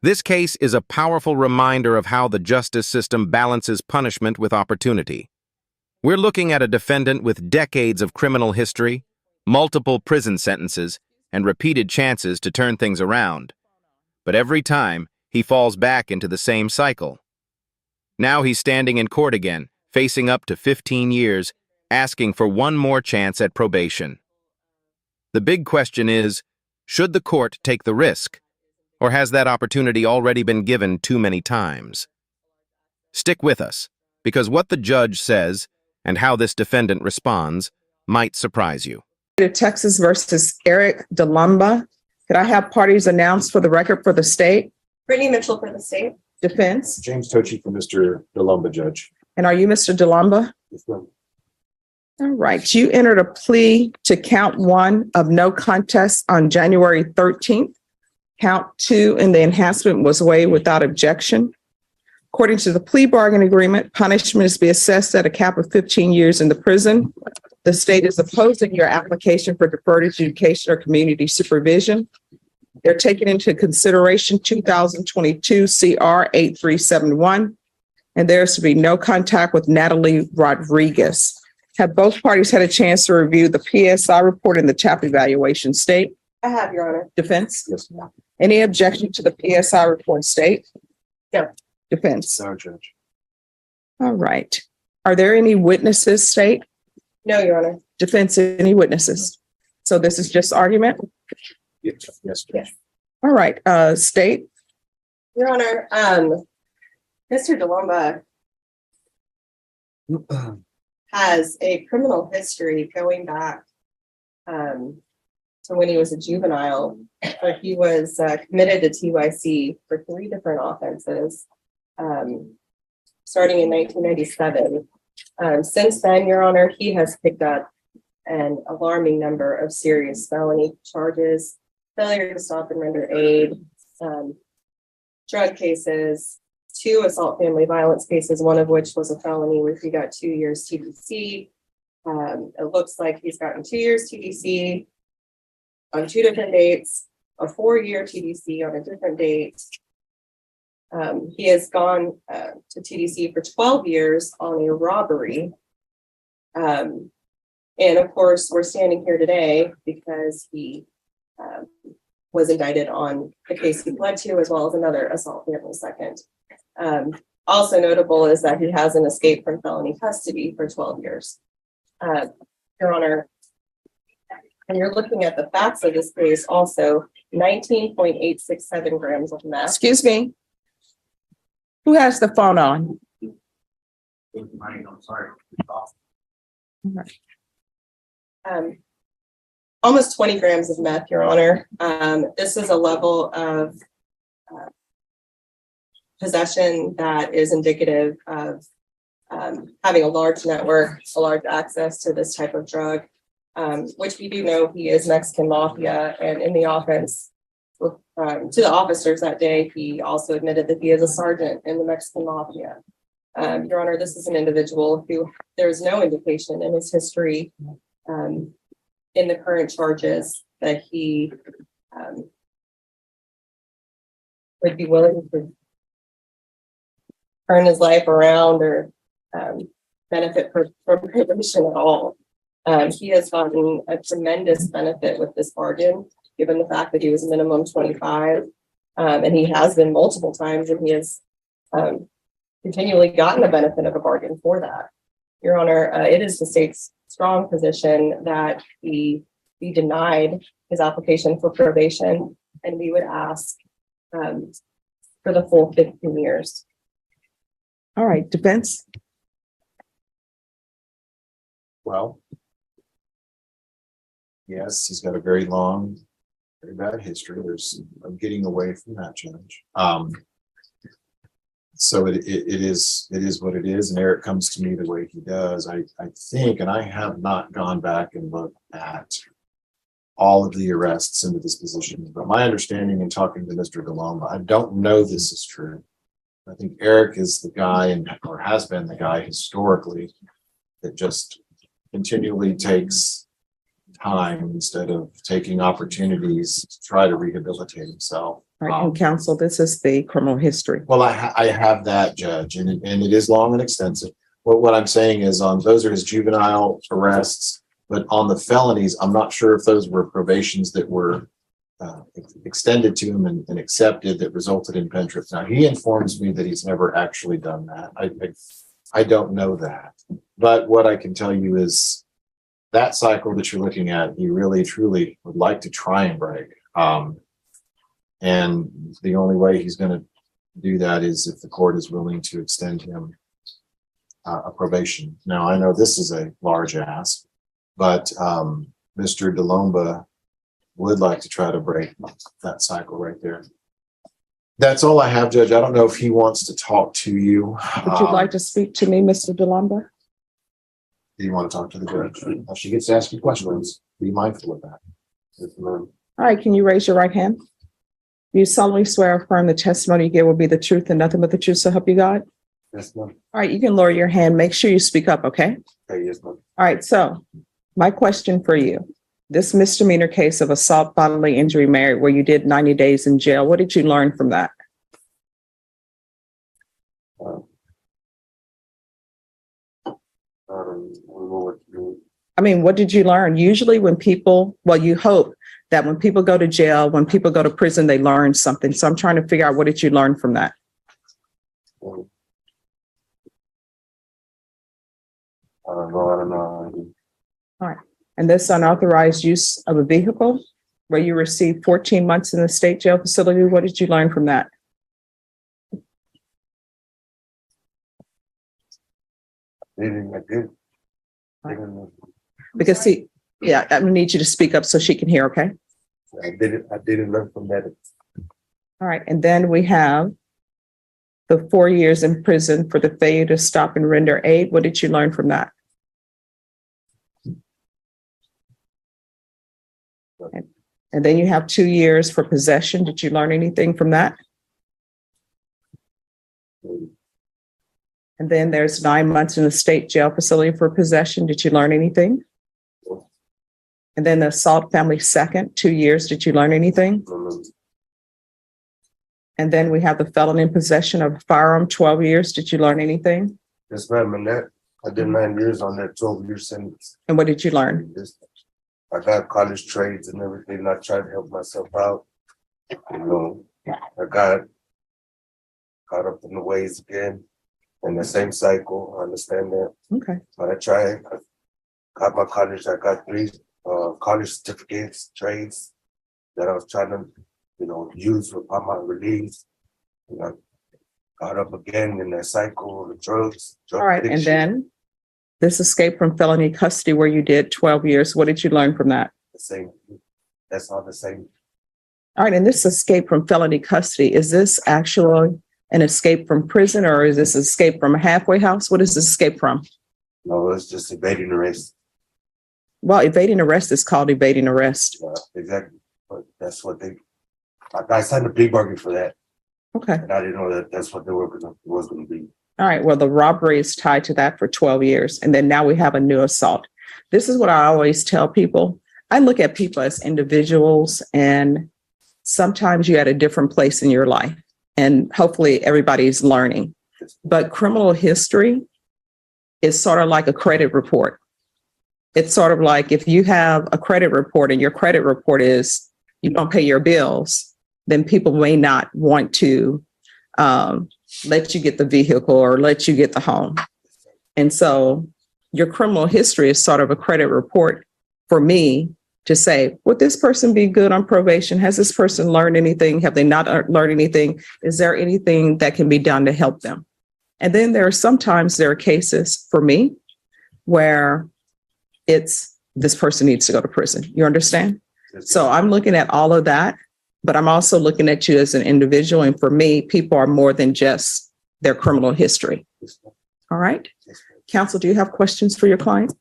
This case is a powerful reminder of how the justice system balances punishment with opportunity. We're looking at a defendant with decades of criminal history, multiple prison sentences, and repeated chances to turn things around. But every time, he falls back into the same cycle. Now he's standing in court again, facing up to 15 years, asking for one more chance at probation. The big question is, should the court take the risk? Or has that opportunity already been given too many times? Stick with us, because what the judge says and how this defendant responds might surprise you. Texas versus Eric DeLumba. Could I have parties announced for the record for the state? Brittany Mitchell for the state. Defense. James Tochi for Mr. DeLumba, Judge. And are you Mr. DeLumba? Yes, ma'am. All right. You entered a plea to count 1 of no contest on January 13th. Count 2 and the enhancement was waived without objection. According to the plea bargain agreement, punishment is to be assessed at a cap of 15 years in the prison. The state is opposing your application for deferred adjudication or community supervision. They're taking into consideration 2022 CR 8371, and there's to be no contact with Natalie Rodriguez. Have both parties had a chance to review the PSI report and the TAP evaluation? State? I have, Your Honor. Defense? Yes, ma'am. Any objection to the PSI report? State? No. Defense? No, Judge. All right. Are there any witnesses? State? No, Your Honor. Defense? Any witnesses? So this is just argument? Yes, Judge. Yes. All right. State? Your Honor, Mr. DeLumba has a criminal history going back to when he was a juvenile, where he was committed to TYC for 3 different offenses, starting in 1997. Since then, Your Honor, he has picked up an alarming number of serious felony charges, failure to stop and render aid, drug cases, 2 assault family violence cases, one of which was a felony where he got 2 years TDC. It looks like he's gotten 2 years TDC on 2 different dates, a 4-year TDC on a different date. He has gone to TDC for 12 years on a robbery. And of course, we're standing here today because he was indicted on the case he pled to, as well as another assault family second. Also notable is that he hasn't escaped from felony custody for 12 years. Your Honor, and you're looking at the facts of this case also, 19.867 grams of meth. Excuse me. Who has the phone on? I'm sorry. Almost 20 grams of meth, Your Honor. This is a level of possession that is indicative of having a large network, a large access to this type of drug, which we do know he is Mexican mafia. And in the offense, to the officers that day, he also admitted that he is a sergeant in the Mexican mafia. Your Honor, this is an individual who there's no indication in his history in the current charges that he would be willing to turn his life around or benefit from probation at all. He has gotten a tremendous benefit with this bargain, given the fact that he was minimum 25, and he has been multiple times, and he has continually gotten the benefit of a bargain for that. Your Honor, it is the state's strong position that he be denied his application for probation, and we would ask for the full 15 years. All right, defense. Well, yes, he's got a very long, very bad history. I'm getting away from that, Judge. So it is what it is, and Eric comes to me the way he does. I think, and I have not gone back and looked at all of the arrests into this position, but my understanding in talking to Mr. DeLumba, I don't know this is true. I think Eric is the guy, or has been the guy historically, that just continually takes time instead of taking opportunities to try to rehabilitate himself. All right, and counsel, this is the criminal history. Well, I have that, Judge, and it is long and extensive. What I'm saying is on those are his juvenile arrests, but on the felonies, I'm not sure if those were probations that were extended to him and accepted that resulted in pen trips. Now, he informs me that he's never actually done that. I don't know that, but what I can tell you is that cycle that you're looking at, he really truly would like to try and break. And the only way he's going to do that is if the court is willing to extend him a probation. Now, I know this is a large ask, but Mr. DeLomba would like to try to break that cycle right there. That's all I have, Judge. I don't know if he wants to talk to you. Would you like to speak to me, Mr. DeLomba? Do you want to talk to the judge? She gets to ask you questions. Be mindful of that. All right, can you raise your right hand? Do you solemnly swear or affirm the testimony you give will be the truth and nothing but the truth, so help you God? Yes, ma'am. All right, you can lower your hand. Make sure you speak up, okay? Okay, yes, ma'am. All right, so my question for you, this misdemeanor case of assault, bodily injury, married, where you did 90 days in jail, what did you learn from that? I mean, what did you learn? Usually when people, well, you hope that when people go to jail, when people go to prison, they learn something. So I'm trying to figure out, what did you learn from that? I don't know. All right. And this unauthorized use of a vehicle where you received 14 months in the state jail facility, what did you learn from that? I did. Because see, yeah, I'm gonna need you to speak up so she can hear, okay? I didn't learn from that. All right, and then we have the 4 years in prison for the failure to stop and render aid. What did you learn from that? And then you have 2 years for possession. Did you learn anything from that? And then there's 9 months in the state jail facility for possession. Did you learn anything? And then the assault family second, 2 years. Did you learn anything? And then we have the felon in possession of a firearm, 12 years. Did you learn anything? Yes, ma'am. And that I did 9 years on that 12-year sentence. And what did you learn? I got college trades and everything. And I tried to help myself out. You know, I got caught up in the ways again. In the same cycle, I understand that. Okay. But I got my college. I got 3 college certificates, trades that I was trying to, use upon my release. I got up again in that cycle of the drugs. All right. And then this escape from felony custody where you did 12 years. What did you learn from that? The same. That's all the same. All right. And this escape from felony custody, is this actually an escape from prison, or is this escape from a halfway house? What is this escape from? No, it's just evading arrest. Well, evading arrest is called evading arrest. Exactly. But that's what I signed a plea bargain for that. Okay. And I didn't know that that's what they was going to be. All right. Well, the robbery is tied to that for 12 years. And then now we have a new assault. This is what I always tell people. I look at people as individuals, and sometimes you're at a different place in your life. And hopefully everybody's learning. But criminal history is sort of like a credit report. It's sort of like if you have a credit report and your credit report is you don't pay your bills, then people may not want to let you get the vehicle or let you get the home. And so your criminal history is sort of a credit report for me to say, would this person be good on probation? Has this person learned anything? Have they not learned anything? Is there anything that can be done to help them? And then there are cases for me where it's this person needs to go to prison. You understand? So I'm looking at all of that, but I'm also looking at you as an individual. And for me, people are more than just their criminal history. All right. Counsel, do you have questions for your client?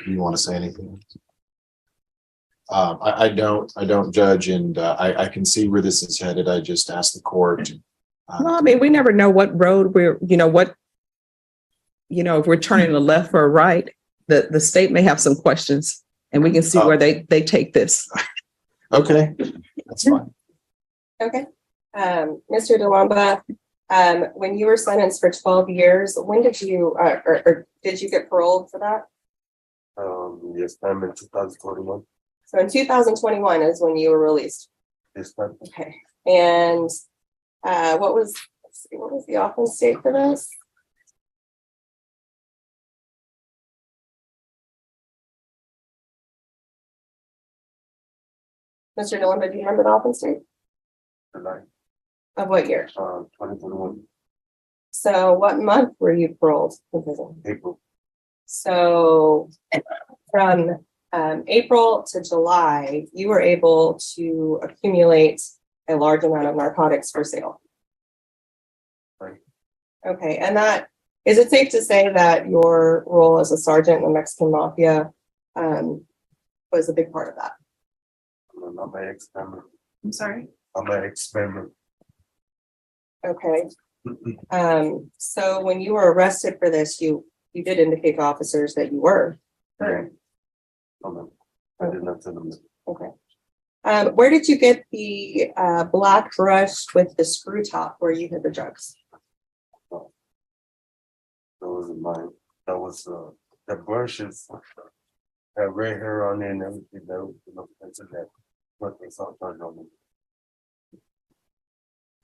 Do you want to say anything? I don't judge, and I can see where this is headed. I just asked the court. Well, I mean, we never know what road if we're turning to the left or right, the state may have some questions, and we can see where they take this. Okay, that's fine. Okay. Mr. DeLamba, when you were sentenced for 12 years, when did you, or did you get paroled for that? Yes, ma'am, in 2021. So in 2021 is when you were released. Yes, ma'am. Okay. And what was the offense date for this? Mr. DeLamba, do you remember the offense date? July, Of what year? 2021, So what month were you paroled from prison? April. So from April to July, you were able to accumulate a large amount of narcotics for sale. Right. Okay, and that, is it safe to say that your role as a sergeant in the Mexican Mafia was a big part of that? I'm an ex-member. I'm sorry? I'm an ex-member. Okay. So when you were arrested for this, you did indicate to officers that you were. Yeah. Oh, no. I did not tell them that. Okay. Where did you get the black brush with the screw top where you hid the drugs? That wasn't mine. That was the brushes had red hair on it and everything. That was, that what they saw on me.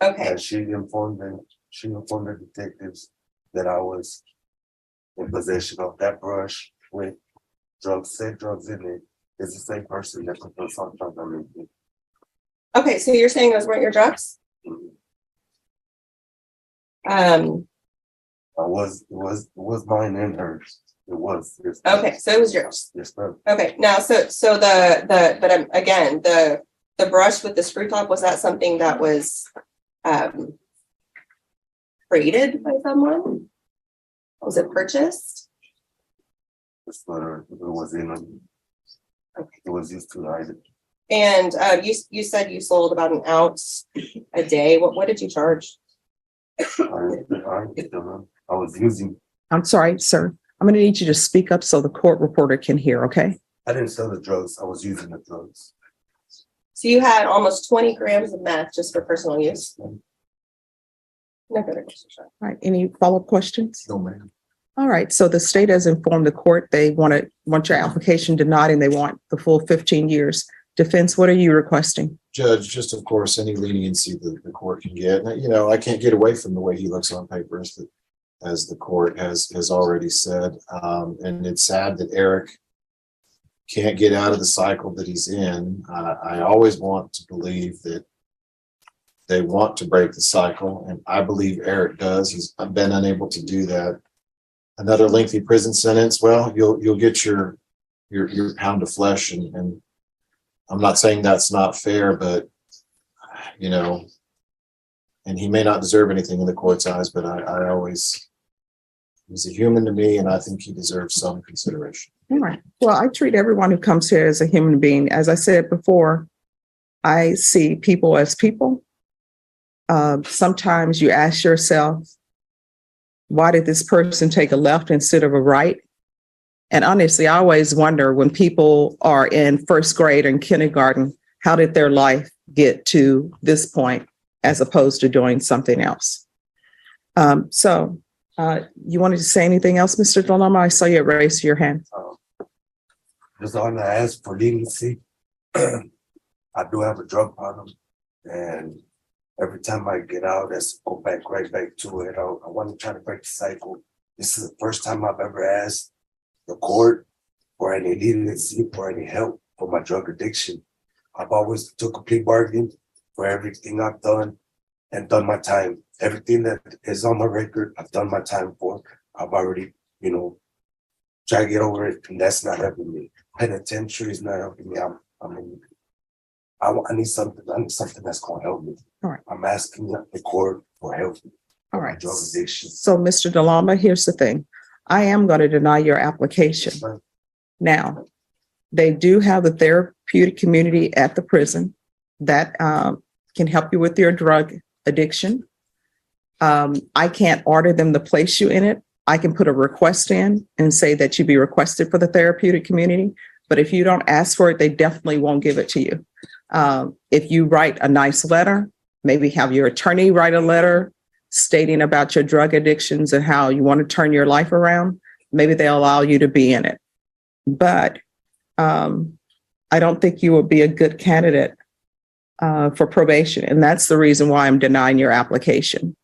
Okay. And she informed the detectives that I was in possession of that brush with said drugs in it. It's the same person that put those on me. Okay, so you're saying those weren't your drugs? It was mine and hers. It was. Yes, Okay, so it was yours. yes, ma'am. Okay, now so again, the brush with the screw top, was that something that was created by someone? Was it purchased? That's what it was in. Okay. It was used to hide it. And you said you sold about an ounce a day. What did you charge? I was using. I'm sorry, sir. I'm going to need you to speak up so the court reporter can hear, okay? I didn't sell the drugs. I was using the drugs. So you had almost 20 grams of meth just for personal use? No further questions. All right, any follow-up questions? No, ma'am. All right, so the state has informed the court they want your application denied and they want the full 15 years. Defense, what are you requesting? Judge, just of course, any leniency that the court can get. You know, I can't get away from the way he looks on papers, but as the court has already said. And it's sad that Eric can't get out of the cycle that he's in. I always want to believe that they want to break the cycle, and I believe Eric does. He's been unable to do that. Another lengthy prison sentence. Well, you'll get your pound of flesh, and I'm not saying that's not fair, but you know, and he may not deserve anything in the court's eyes, but I always, he's a human to me, and I think he deserves some consideration. All right. Well, I treat everyone who comes here as a human being. As I said before, I see people as people. Sometimes you ask yourself, why did this person take a left instead of a right? And honestly, I always wonder when people are in first grade and kindergarten, how did their life get to this point as opposed to doing something else? So you wanted to say anything else, Mr. DeLamba? I saw you raise your hand. Just on the ask for leniency. I do have a drug problem, and every time I get out, let's go right back to it. I want to try to break the cycle. This is the first time I've ever asked the court for any leniency, for any help for my drug addiction. I've always took a plea bargain for everything I've done and done my time. Everything that is on my record, I've done my time for. I've already, tried to get over it, and that's not helping me. Penitentiary is not helping me. I need something. I need something that's going to help me. All right. I'm asking the court for help. All right. Drug addiction. So, Mr. DeLamba, here's the thing. I am going to deny your application. Now, they do have the therapeutic community at the prison that can help you with your drug addiction. I can't order them to place you in it. I can put a request in and say that you be requested for the therapeutic community. But if you don't ask for it, they definitely won't give it to you. If you write a nice letter maybe have your attorney write a letter stating about your drug addictions and how you want to turn your life around. Maybe they'll allow you to be in it. But I don't think you will be a good candidate for probation. And that's the reason why I'm denying your application.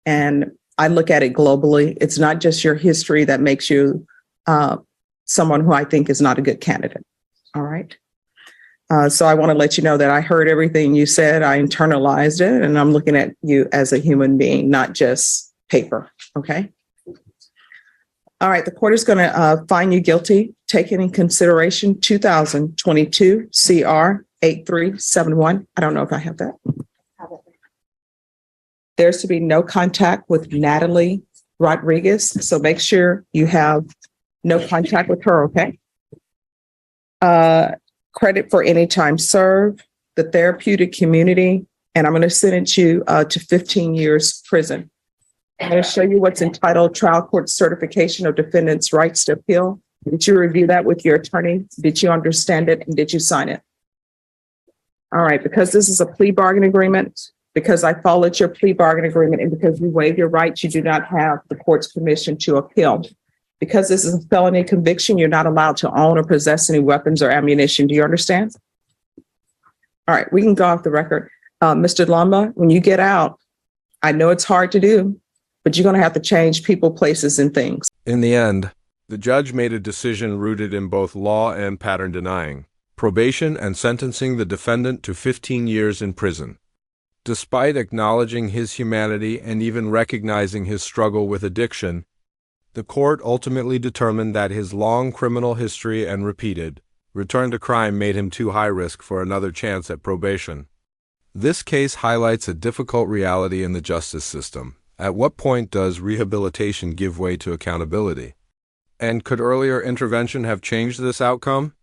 And I look at it globally. It's not just your history that makes you someone who I think is not a good candidate. All right. So I want to let you know that I heard everything you said. I internalized it, and I'm looking at you as a human being, not just paper. Okay. All right. The court is going to find you guilty, taking in consideration 2022 CR 8371. I don't know if I have that. There's to be no contact with Natalie Rodriguez. So make sure you have no contact with her. Okay. Credit for any time served, the therapeutic community, and I'm going to sentence you to 15 years prison. I'm going to show you what's entitled Trial Court Certification of Defendant's Rights to Appeal. Did you review that with your attorney? Did you understand it? And did you sign it? All right, because this is a plea bargain agreement, because I followed your plea bargain agreement, and because you waive your rights, you do not have the court's permission to appeal. Because this is a felony conviction, you're not allowed to own or possess any weapons or ammunition. Do you understand? All right, we can go off the record. Mr. Lumba, when you get out, I know it's hard to do, but you're going to have to change people, places, and things. In the end, the judge made a decision rooted in both law and pattern denying, probation and sentencing the defendant to 15 years in prison. Despite acknowledging his humanity and even recognizing his struggle with addiction, the court ultimately determined that his long criminal history and repeated return to crime made him too high risk for another chance at probation. This case highlights a difficult reality in the justice system. At what point does rehabilitation give way to accountability? And could earlier intervention have changed this outcome?